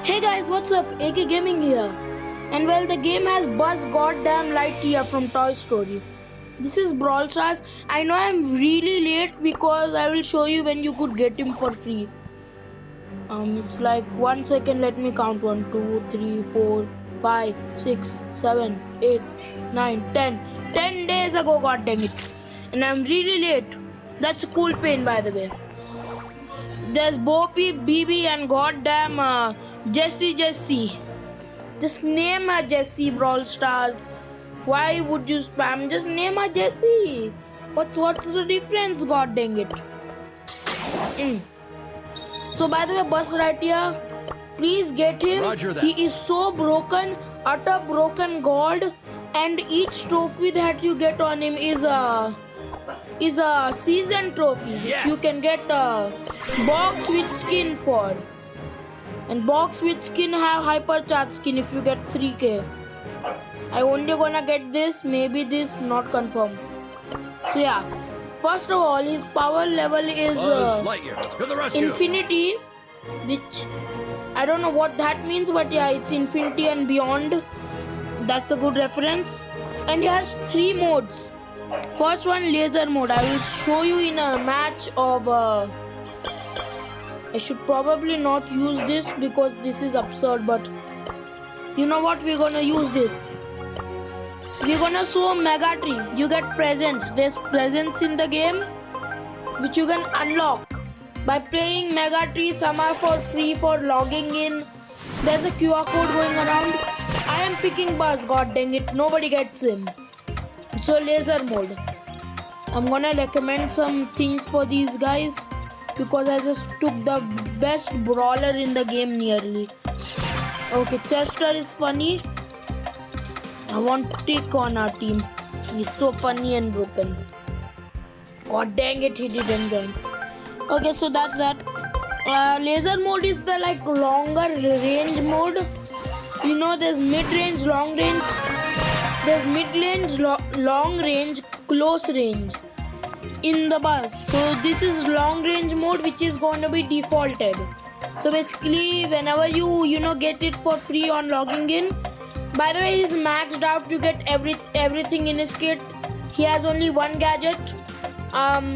Hey guys, what's up? AK Gaming here. And well, the game has Buzz Goddamn Lightyear from Toy Story. This is Brawl Stars. I know I'm really late because I will show you when you could get him for free. It's like 1 second. Let me count. 1, 2, 3, 4, 5, 6, 7, 8, 9, 10. 10 days ago, god dang it. And I'm really late. That's a cool pain, by the way. There's Boppy, BB, and goddamn Jessie. Just name her Jessie, Brawl Stars. Why would you spam? Just name her Jessie. What's the difference? God dang it. So by the way, Buzz right here. Please get him. Roger that. He is so broken, utter broken god, and each trophy that you get on him is a season trophy, which Yes. you can get a box with skin for. And box with skin have hypercharge skin if you get 3k. I only gonna get this, maybe this, not confirmed. So yeah, first of all, his power level is Buzz Lightyear to the rescue. infinity, which I don't know what that means, but yeah, it's infinity and beyond. That's a good reference. And he has 3 modes. First one, laser mode. I will show you in a match of I should probably not use this because this is absurd, but you know what, we're gonna use this. We're gonna show Mega Tree. You get presents. There's presents in the game which you can unlock by playing Mega Tree. Some are for free for logging in. There's a QR code going around. I am picking Buzz, god dang it, nobody gets him. So laser mode. I'm gonna recommend some things for these guys because I just took the best brawler in the game nearly. Okay, Chester is funny. I want Tick on our team. He's so funny and broken. God dang it, he didn't join. Okay, so that's that. Laser mode is the like longer range mode. You know, there's mid-range, long range. There's mid-range, long range, close range in the Buzz. So this is long range mode, which is going to be defaulted. So basically, whenever you get it for free on logging in. By the way, he's maxed out. You get everything in his kit. He has only one gadget, and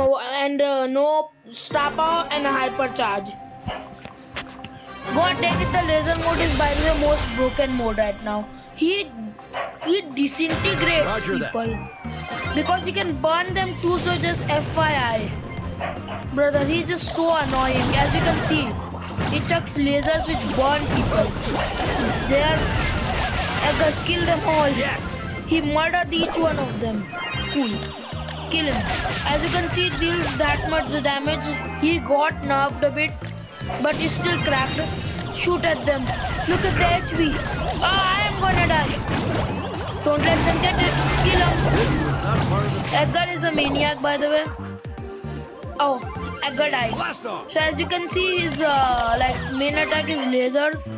no star power and a hypercharge. God dang it, the laser mode is by the way most broken mode right now. He disintegrates Roger that. people because he can burn them too. So just FYI, brother, he's just so annoying. As you can see, he chucks lasers which burn people. I can kill them all. Yes. He murdered each one of them. Cool. Kill him. As you can see, it deals that much damage. He got nerfed a bit, but he's still cracked. Shoot at them. Look at the HP. Oh, I am gonna die. Don't let them get it. Kill him. Not part of the Edgar is a maniac, by the way. Oh, Edgar died. blast off. So as you can see, his main attack is lasers,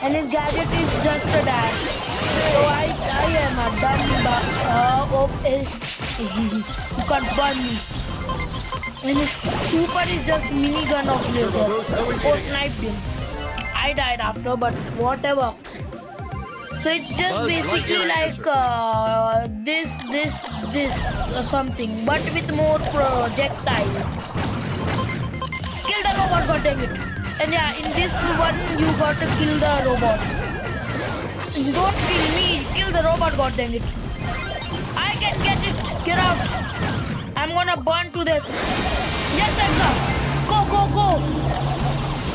and his gadget is just a dash. So I am a dumb you can't burn me. And his super is just minigun of laser. Oh, sniped him. I died after, but whatever. So it's just Buzz basically Lightyear like this or something, but with more projectiles. Kill the robot, god dang it. And yeah, in this one, you gotta kill the robot. You don't kill me, kill the robot, god dang it. I can get it, get out. I'm gonna burn to death. Yes, Edgar. Go.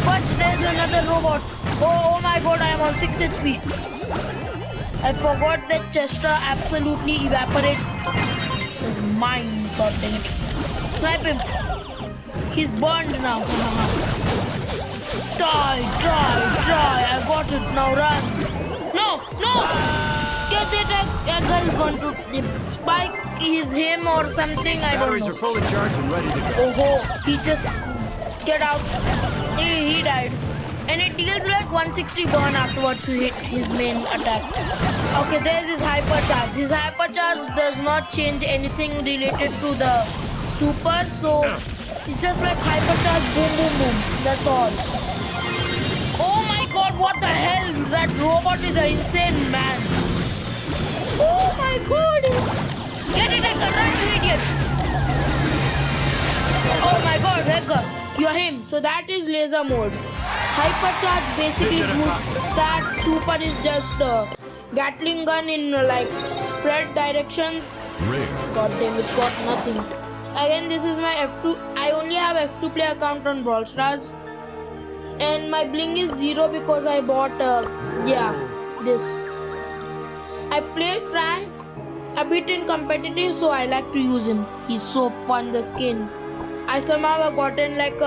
But there's another robot. Oh my god, I am on 6 HP. I forgot that Chester absolutely evaporates his mind, god dang it. Snipe him. He's burned now. Die. I got it. Now run. No. Get it. Edgar is going to spike. Is him or something. I don't Batteries know. are fully charged and ready to go. Oh, he just get out. He died. And it deals like 160 burn afterwards to hit his main attack. Okay, there's his hypercharge. His hypercharge does not change anything related to the super, so it's just like hypercharge, boom. That's all. Oh my god, what? robot is an insane man. Oh my god! Get it, Edgar, run, you idiot! Oh my god, Edgar, you're him. So that is laser mode. Hypercharge basically boosts stats. Super is just Gatling gun in like spread directions. God damn, it's got nothing. Again, this is my F2. I only have F2 play account on Brawl Stars. And my bling is 0 because I bought, this. I play Frank a bit in competitive, so I like to use him. He's so fun, the skin. I somehow have gotten like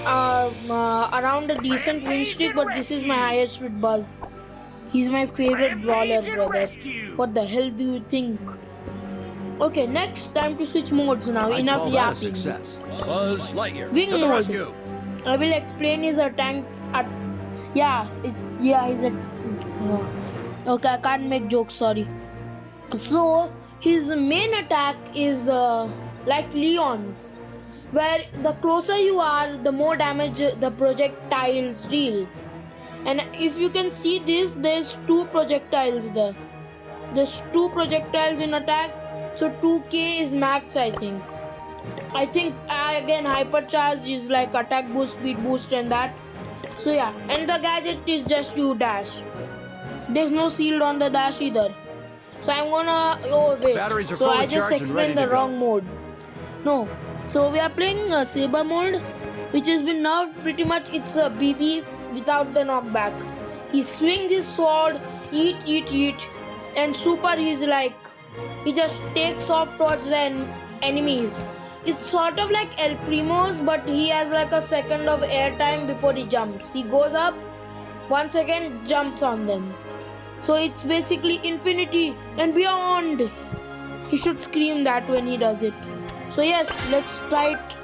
around a decent win streak, but this is my highest with Buzz. He's my favorite brawler, brother. What the hell do you think? Okay, next time to switch modes now. I Enough call that a yapping. success. Buzz Lightyear, Wing to the mode. rescue. I will explain his attack. He's a. Okay, I can't make jokes. Sorry. So his main attack is like Leon's, where the closer you are, the more damage the projectiles deal. And if you can see this, there's 2 projectiles there. There's 2 projectiles in attack, so 2k is max, I think. Again, hypercharge is like attack boost, speed boost, and that. So yeah, and the gadget is just you dash. There's no shield on the dash either. So I'm gonna. Oh wait. Batteries are So fully I just charged and ready explained the to go. wrong mode. No. So we are playing Saber mode, which has been nerfed pretty much. It's a BB without the knockback. He swings his sword, eat, and super. He's like, he just takes off towards the enemies. It's sort of like El Primo's, but he has like a second of airtime before he jumps. He goes up, 1 second, jumps on them. So it's basically infinity and beyond. He should scream that when he does it. So yes, let's try it.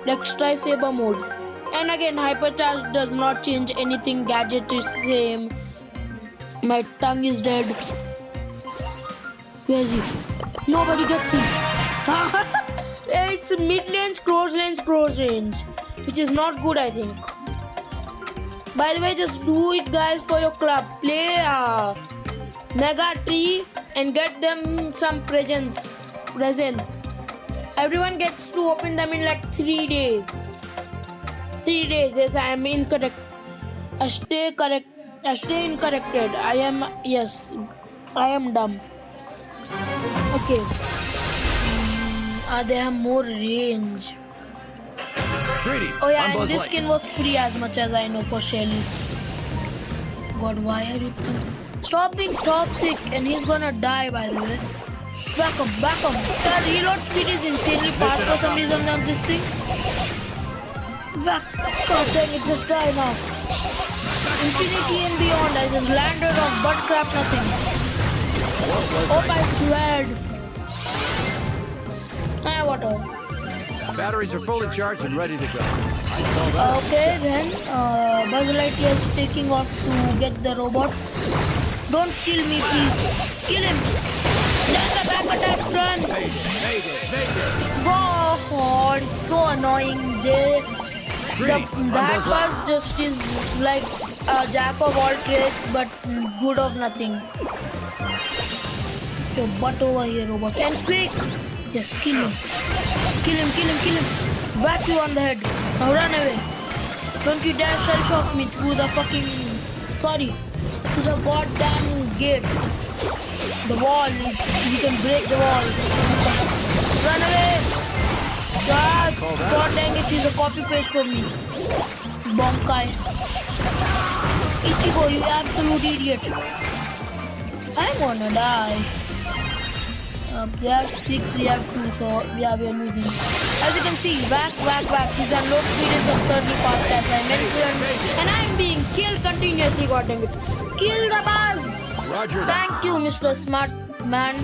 Let's try Saber mode. And again, hypercharge does not change anything. Gadget is same. My tongue is dead. Where is he? Nobody gets him. It's mid-range, close range, which is not good, I think. By the way, just do it, guys, for your club. Play Mega Tree and get them some presents. Everyone gets to open them in like 3 days. 3 days. Yes, I am incorrect. I stay incorrected. I am dumb. Okay. They have more range. Greetings, Oh yeah, I'm and Buzz this Lightyear. skin was free as much as I know for Shelly. God, why are you stop being toxic? And he's gonna die, by the way. Back up. The reload speed is insanely fast for some reason on this thing. God dang it, just die now. Infinity and beyond. I just landed on butt crap nothing. Oh, I swear. Whatever. Batteries are fully charged and ready to go. I call that a Okay, success. then Buzz Lightyear is taking off to get the robot. Don't kill me, please. Kill him. There's a back attack, run. God, it's so annoying. That Buzz just is like a jack of all trades, but good of nothing. Your butt over here, robot. And quick. Yes, kill him. Kill him. Whack you on the head. Now run away. Don't you dare shell shock me through the fucking... Sorry. To the goddamn gate. The wall. You can break the wall. Run away. God dang it. He's a copy paste from me. Bonkai. Ichigo, you absolute idiot. I'm gonna die. They have 6, we have 2, so we are losing. As you can see, whack. His unload speed is absurdly fast, as I mentioned. And I'm being killed continuously, goddamn it. Kill the Buzz! Roger that. Thank you, Mr. Smart Man.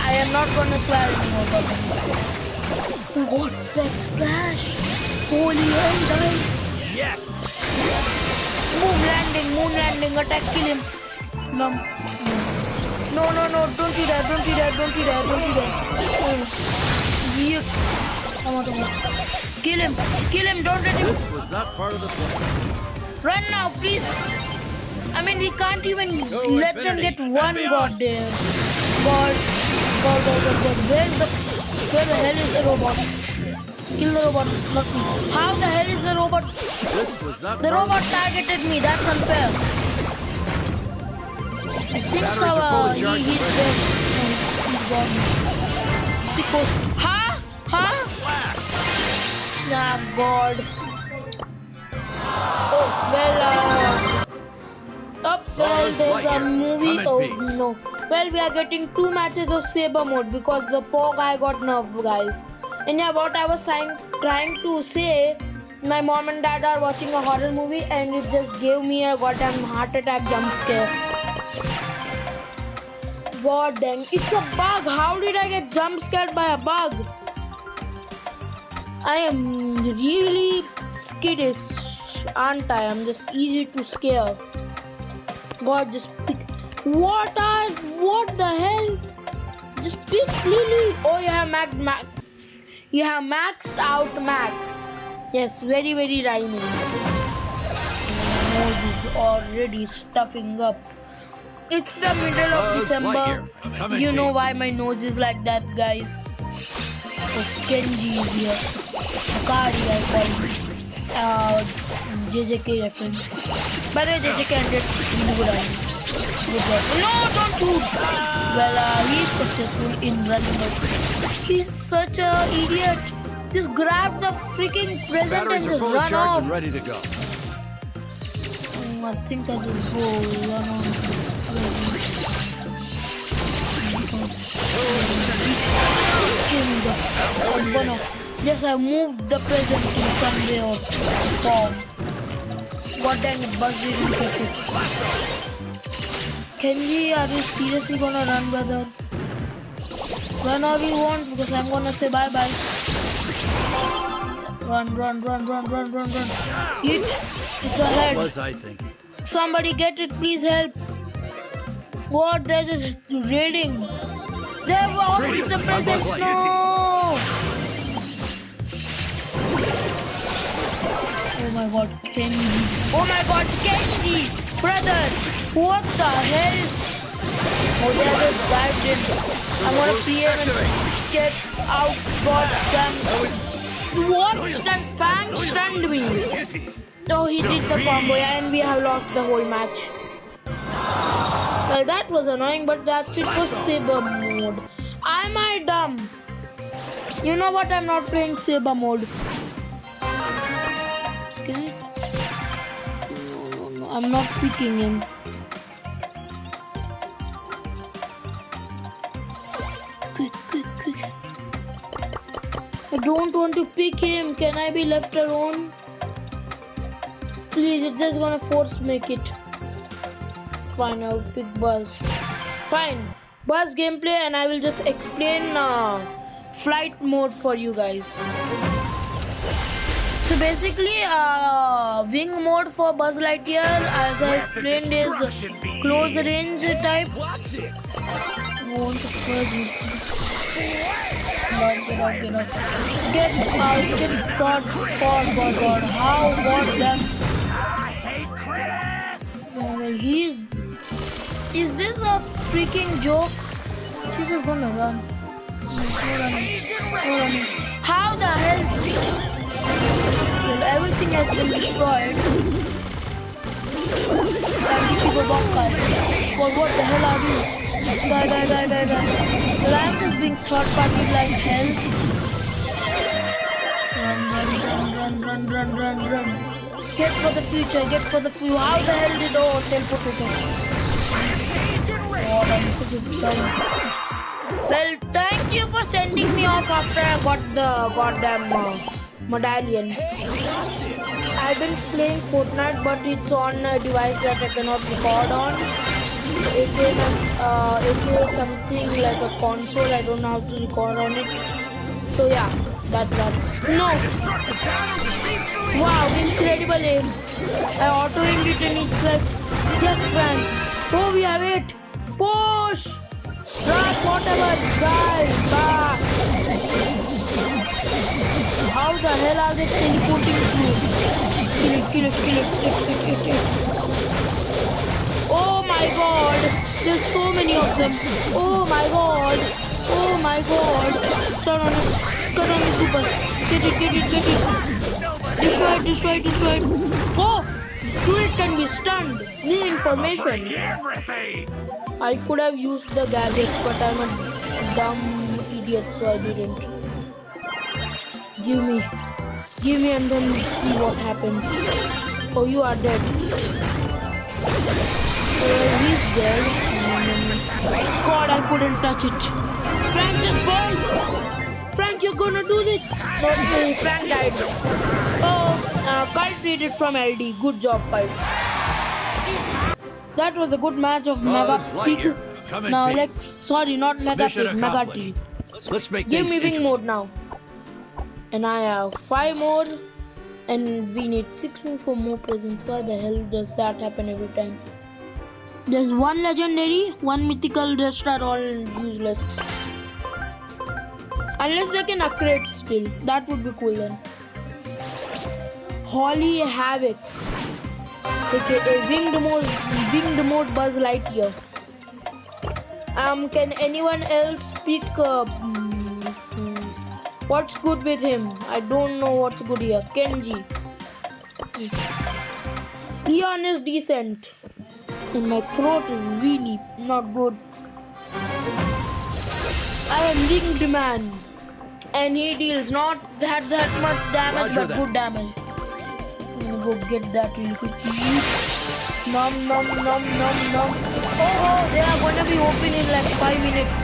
I am not gonna swear anymore, goddamn. What's that splash? Holy hell, guys. Yes. Moon landing, attack, kill him. No, don't you dare. Come on. Kill him, don't let him. This was not part of the plan. Run now, please. I mean, we can't even Oh, let them Infinity, get let one me god on. there. God. Where the hell is the robot? Kill the robot, not me. How the hell is the robot? This was not The part of robot targeted me. That's unfair. I think Batteries are fully charged he's and dead. No, he's gone. Sickos. Huh? Huh? Nah, God. Oh, well, well, there's a movie. Come in Oh, peace. no. Well, we are getting 2 matches of Saber mode because the poor guy got nerfed, guys. And yeah, what I was trying to say, my mom and dad are watching a horror movie and it just gave me a goddamn heart attack jump scare. God dang, it's a bug. How did I get jump scared by a bug? I am really skittish, aren't I? I'm just easy to scare. God, just pick. What the hell? Just pick Lily. Oh, you have you have maxed out Max. Yes, very, very rhyming. My nose is already stuffing up. It's the middle of Buzz December. Lightyear, come in You know peace. why my nose is like that, guys. Oh, Kenji is here. Akari, I call him. JJK reference. By the way, JJK ended really good anime. Good job. No, don't shoot! Well, he's successful in running away. He's such a idiot. Just grab the freaking present and Batteries are just fully run charged off. and ready to go. I think I just go run on. Yes, I moved the present in some way or form. God dang it, Buzz didn't catch it. Kenji, are you seriously gonna run, brother? Run all you want because I'm gonna say bye bye. Run. Hit. It's ahead. What was I thinking? Somebody get it, please help. What? They're just raiding. They've offered the present. No. Oh my god, Kenji. Oh my god, Kenji. Brother, what the hell? Oh, they are just dived in. I'm gonna PM and get out. God damn. What? That Fang stunned me. Oh, he did the combo and we have lost the whole match. Well, that was annoying, but that's it for Saber mode. Am I dumb? You know what? I'm not playing Saber mode. Okay. No, I'm not picking him. Quick. I don't want to pick him. Can I be left alone? Please, it's just gonna force make it. Fine, I'll pick Buzz. Fine, Buzz gameplay, and I will just explain flight mode for you guys. So basically, wing mode for Buzz Lightyear, as I explained, is close range type. Won't surprise me. Get out. God. How goddamn. Is this a freaking joke? She's just gonna run. No running. How the hell? Well, everything has been destroyed. Well, what the hell are you? Die. Well, I'm just being third-party like hell. Run. Get for the future. How the hell did teleporter? God, I'm such a dumb. Well, thank you for sending me off after I got the goddamn medallion. I've been playing Fortnite, but it's on a device that I cannot record on. It is something like a console. I don't know how to record on it. So yeah, that's that. No. Wow, incredible aim. I auto-aimed it and it's like, yes, Frank. Oh, we have it. Push. Rush, whatever. Die. Back. How the hell are they teleporting through? Kill it. my god! There's so many of them. Oh my god! Oh my god! Start on it. Cut on the super. Get it, get it, get it. Destroy it, destroy it, destroy it. Oh! Turret can be stunned. New information. I could have used the gadget, but I'm a dumb idiot, so I didn't. Give me, and then see what happens. Oh, you are dead. He's dead. God, I couldn't touch it. Frank just broke. Frank, you're gonna do this. Not me. Frank died. Oh, Kyle freed from LD. Good job, Kyle. That was a good match of Mega Pig. Now let's, sorry, not Mega Pig, Mega T. Let's make Give things me wing interesting. mode now. And I have 5 more. And we need 6 more for more presents. Why the hell does that happen every time? There's 1 legendary, 1 mythical, rest are all useless. Unless they can upgrade still. That would be cool then. Holly Havoc. Okay, winged mode Buzz Lightyear. Can anyone else pick what's good with him? I don't know what's good here. Kenji. Leon is decent. And my throat is really not good. I am winged man. And he deals not that much damage, Roger but that. good damage. I'm gonna go get that really quickly. Nom nom nom nom nom. Oh, they are gonna be open in like 5 minutes.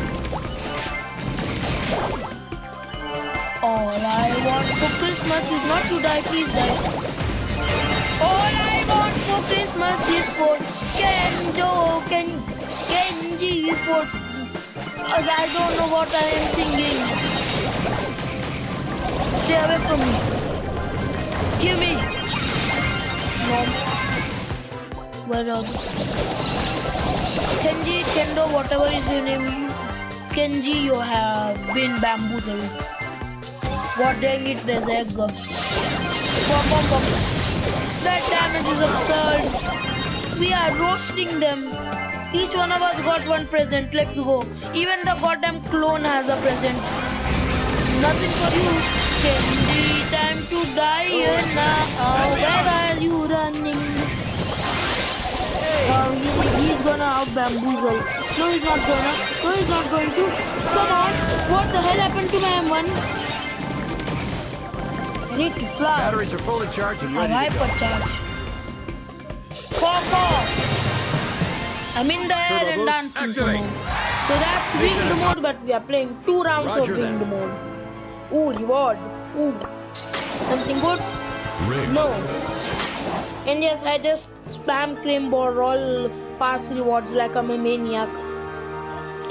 All I want for Christmas is not to die, please die. All I want for Christmas is for Kenji for. I don't know what I am singing. Stay away from me. Give me. Mom. Where are they? Kenji, Kendo, whatever is your name. Kenji, you have been bamboozled. God dang it, there's egg. Bum, bum, bum. That damage is absurd. We are roasting them. Each one of us got 1 present. Let's go. Even the goddamn clone has a present. Nothing for you. Kenji, time to die now. Where are you running? He's gonna out bamboozle. No, he's not gonna. No, he's not going to. Come on. What the hell happened to my M1? I need to fly. Batteries are fully charged and ready to go. Hypercharge. Coco! I'm in the air Turbo and boost dancing activate. somehow. So that's winged mode, but we are playing 2 rounds Roger of winged that. mode. Ooh, reward. Ooh. Something good? No. And yes, I just spam claim Brawl Pass rewards like I'm a maniac.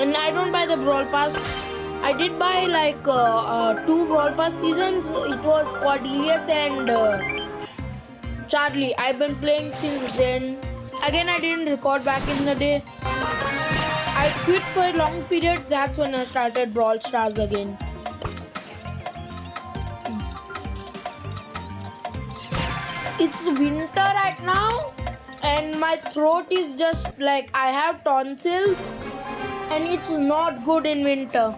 And I don't buy the Brawl Pass. I did buy like 2 Brawl Pass seasons. It was Cordelius and Charlie. I've been playing since then. Again, I didn't record back in the day. I quit for a long period. That's when I started Brawl Stars again. It's winter right now and my throat is just like I have tonsils and it's not good in winter.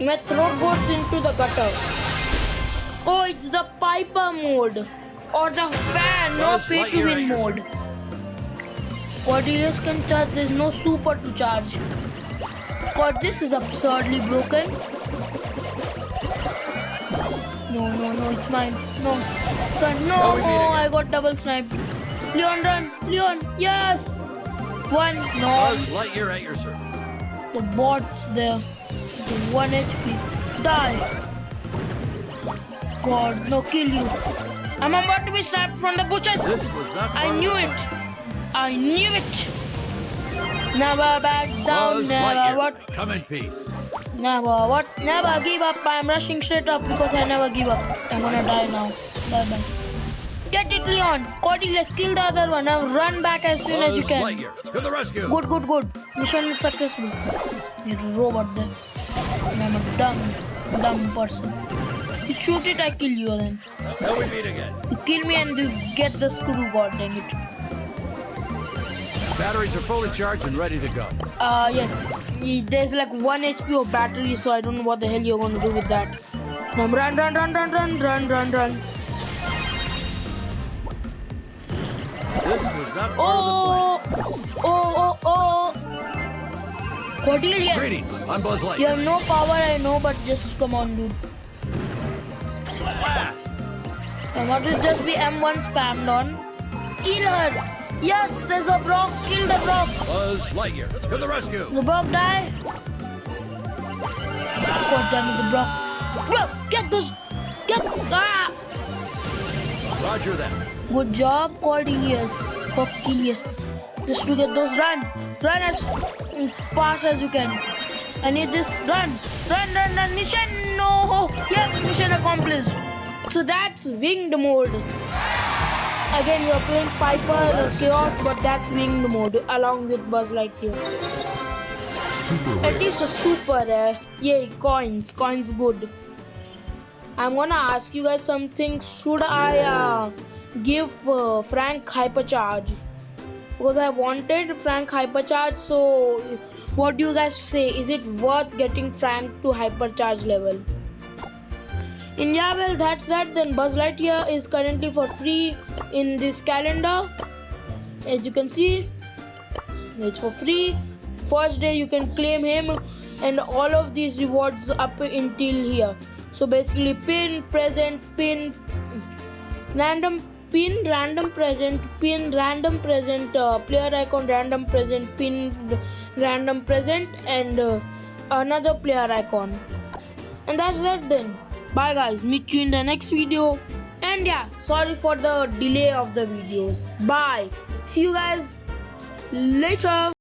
My throat goes into the gutter. Oh, it's the Piper mode or the fan, no Buzz pay to Lightyear win at your mode. Cordelius can charge, there's no super to charge. God, this is absurdly broken. No, it's mine. No, run, no, Oh, we beat it. I got double sniped. Leon, run, Leon, yes! 1, no, Buzz Lightyear at your service. the bot's there. The 1 HP. Die! God, no, kill you. I'm about to be sniped from the bushes. This was not I fun. knew it. I knew it. Never back down, Buzz never Lightyear. what? Come in peace. Never what? Never give up. I'm rushing straight up because I never give up. I'm gonna die now. Bye bye. Get it, Leon. Cody, let's kill the other one. Now run back as soon as you Buzz can. Lightyear, to the rescue. Good. Mission is successful. There's a robot there. And I'm a dumb person. You shoot it, I kill you then. Till we meet again. You kill me and you get the screw, god dang it. Batteries are fully charged and ready to go. Yes. There's like 1 HP of battery, so I don't know what the hell you're gonna do with that. Run, run, run, run, run, run, run, run, run. This was not part of the plan. Oh. Cordelia, Greetings, I'm Buzz you Lightyear. have no power, I know, but just come on, dude. Blast! I want to just be M1 spammed on. Kill her! Yes, there's a Brock. Kill the Brock. Buzz Lightyear, to the rescue! The Brock die. God damn it, the Brock. Bro, get this. Get. Ah! Roger that. Good job, Cornelius. Cornelius. Just to get those. Run. Run as fast as you can. I need this. Run. Run, run, run. Mission. No. Yes, mission accomplished. So that's winged mode. Again, you're playing Piper or Chaos, but that's winged mode along with Buzz Lightyear. At least a super there. Yay, coins. Coins good. I'm gonna ask you guys something. Should I give Frank hypercharge? Because I wanted Frank hypercharge. So, what do you guys say? Is it worth getting Frank to hypercharge level? Yeah, well, that's that. Then Buzz Lightyear is currently for free in this calendar. As you can see, it's for free. First day you can claim him, and all of these rewards up until here. So basically, pin, present, pin, random present, pin, random present, player icon, random present, pin, random present, and another player icon. And that's that then. Bye guys, meet you in the next video. And yeah, sorry for the delay of the videos. Bye. See you guys later.